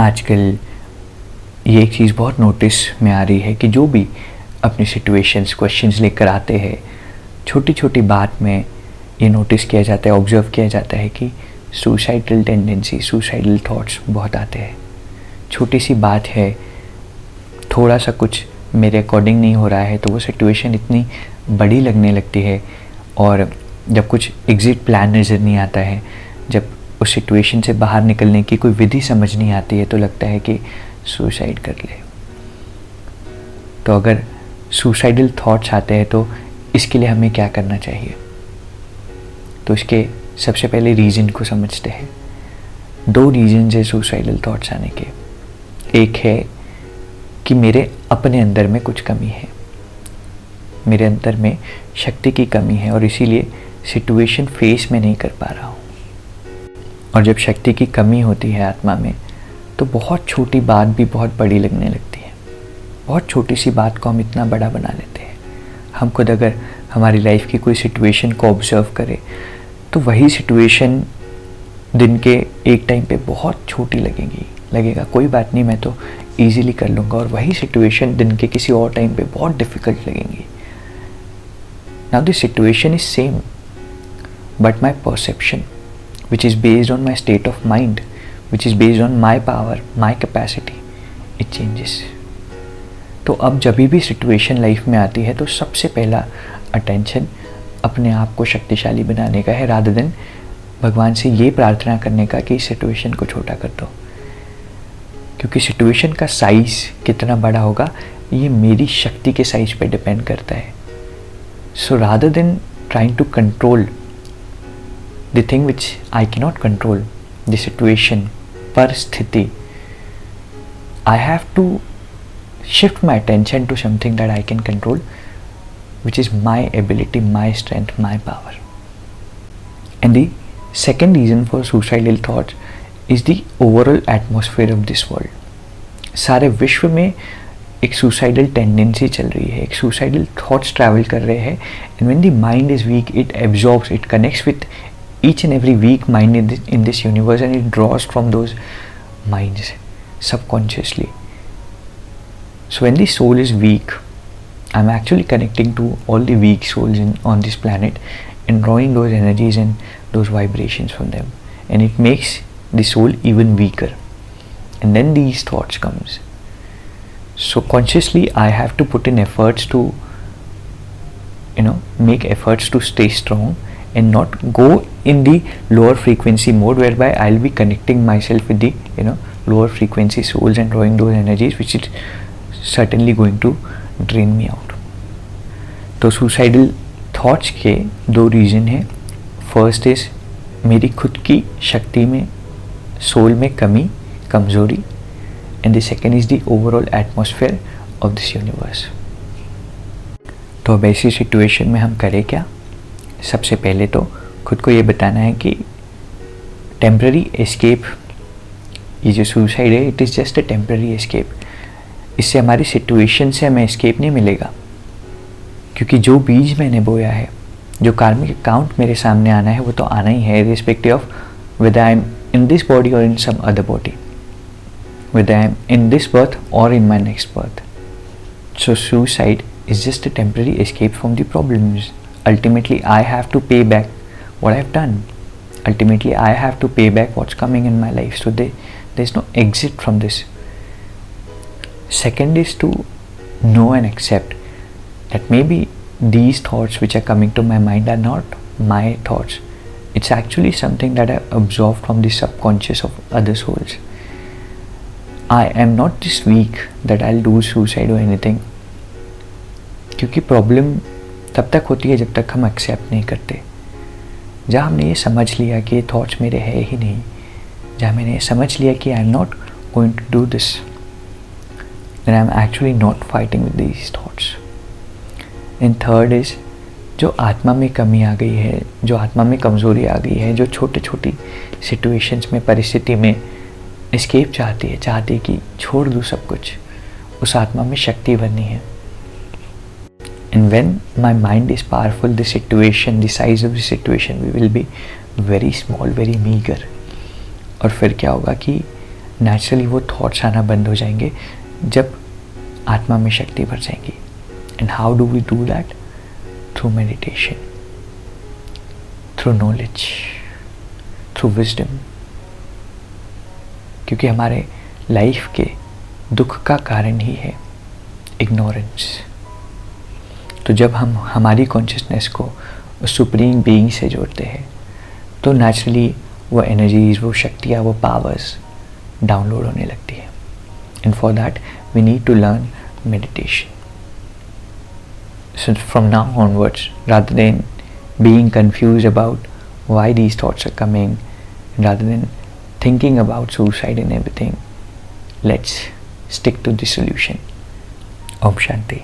आजकल ये एक चीज़ बहुत नोटिस में आ रही है कि जो भी अपनी सिचुएशंस क्वेश्चंस लेकर आते हैं, छोटी छोटी बात में ये नोटिस किया जाता है, ऑब्जर्व किया जाता है कि सुसाइडल टेंडेंसी, सुसाइडल थॉट्स बहुत आते हैं। छोटी सी बात है, थोड़ा सा कुछ मेरे अकॉर्डिंग नहीं हो रहा है तो वो सिचुएशन इतनी बड़ी लगने लगती है, और जब कुछ एग्जिट प्लान नज़र नहीं आता है, जब उस सिचुएशन से बाहर निकलने की कोई विधि समझ नहीं आती है, तो लगता है कि सुसाइड कर ले। तो अगर सुसाइडल थॉट्स आते हैं तो इसके लिए हमें क्या करना चाहिए? तो इसके सबसे पहले रीज़न को समझते हैं। 2 रीज़न है सुसाइडल थॉट्स आने के। एक है कि मेरे अपने अंदर में कुछ कमी है, मेरे अंदर में शक्ति की कमी है और इसीलिए सिचुएशन फेस में नहीं कर पा रहा हूँ। और जब शक्ति की कमी होती है आत्मा में, तो बहुत छोटी बात भी बहुत बड़ी लगने लगती है। बहुत छोटी सी बात को हम इतना बड़ा बना लेते हैं। हम खुद अगर हमारी लाइफ की कोई सिचुएशन को ऑब्जर्व करें तो वही सिचुएशन दिन के एक टाइम पे बहुत छोटी लगेगा कोई बात नहीं, मैं तो ईजिली कर लूँगा, और वही सिचुएशन दिन के किसी और टाइम पे बहुत डिफ़िकल्ट लगेंगी। Now this situation is same, but my perception which is based on my state of mind, which is based on my power, my capacity, it changes. तो अब जब भी सिचुएशन लाइफ में आती है तो सबसे पहला अटेंशन अपने आप को शक्तिशाली बनाने का है, रादर देन भगवान से ये प्रार्थना करने का कि इस सिचुएशन को छोटा कर दो। क्योंकि सिचुएशन का साइज कितना बड़ा होगा ये मेरी शक्ति के साइज पे डिपेंड करता है। So rather than trying to control the thing which I cannot control, the situation, परिस्थिति, I have to shift my attention to something that I can control, which is my ability, my strength, my power. And the second reason for suicidal thoughts is the overall atmosphere of this world. सारे विश्व में एक suicidal tendency चल रही है, एक suicidal thoughts travel कर रहे हैं, and when the mind is weak, it absorbs, it connects with each and every weak mind in this universe, and it draws from those minds subconsciously. So when the soul is weak, I'm actually connecting to all the weak souls on this planet and drawing those energies and those vibrations from them, and it makes the soul even weaker, and then these thoughts comes. So consciously I have to put in efforts to make efforts to stay strong and not go in the lower frequency mode, whereby I'll be connecting myself with the lower frequency souls and drawing those energies, which is certainly going to drain me out. तो suicidal thoughts के 2 reason हैं। First is मेरी खुद की शक्ति में, soul में कमी, कमज़ोरी, and the second is the overall atmosphere of this universe. तो अब ऐसी सिचुएशन में हम करें क्या? सबसे पहले तो खुद को ये बताना है कि टेम्पररी एस्केप, ये जो सुसाइड है, it is just a temporary escape. इससे हमारी सिचुएशन से हमें एस्केप नहीं मिलेगा, क्योंकि जो बीज मैंने बोया है, जो कार्मिक अकाउंट मेरे सामने आना है, वो तो आना ही है, respective of whether I am in this body और in some other body, whether I am in this birth और in my next birth. So suicide is just a temporary escape from the problems. Ultimately I have to pay back what I've done. Ultimately I have to pay back what's coming in my life. So there's no exit from this. Second is to know and accept that maybe these thoughts which are coming to my mind are not my thoughts. It's actually something that I absorbed from the subconscious of other souls. I am not this weak that I'll do suicide or anything. क्योंकि problem तब तक होती है जब तक हम accept नहीं करते। जहाँ हमने ये समझ लिया कि ये थॉट्स मेरे है ही नहीं, जहाँ मैंने ये समझ लिया कि I am not going to do this, then I am actually not fighting with these thoughts. And third is जो आत्मा में कमी आ गई है, जो आत्मा में कमज़ोरी आ गई है, जो छोटी छोटी सिचुएशंस में, परिस्थिति में एस्केप चाहती है कि छोड़ दूँ सब कुछ, उस आत्मा में शक्ति बननी है। And when my mind is powerful, the situation, the size of the situation, we will be very small, very meager. और फिर क्या होगा कि नेचुरली वो थॉट्स आना बंद हो जाएंगे जब आत्मा में शक्ति भर जाएंगी. And how do we do that? Through meditation, through knowledge, through wisdom. क्योंकि हमारे लाइफ के दुख का कारण ही है इग्नोरेंस. तो जब हम हमारी कॉन्शियसनेस को सुप्रीम बीइंग से जोड़ते हैं तो नेचुरली वो एनर्जीज, वो शक्तियाँ, वो पावर्स डाउनलोड होने लगती है. And for that we need to learn meditation. So from now onwards, rather than being confused about why these thoughts are coming, rather than thinking about suicide and everything, let's stick to the solution. Om Shanti.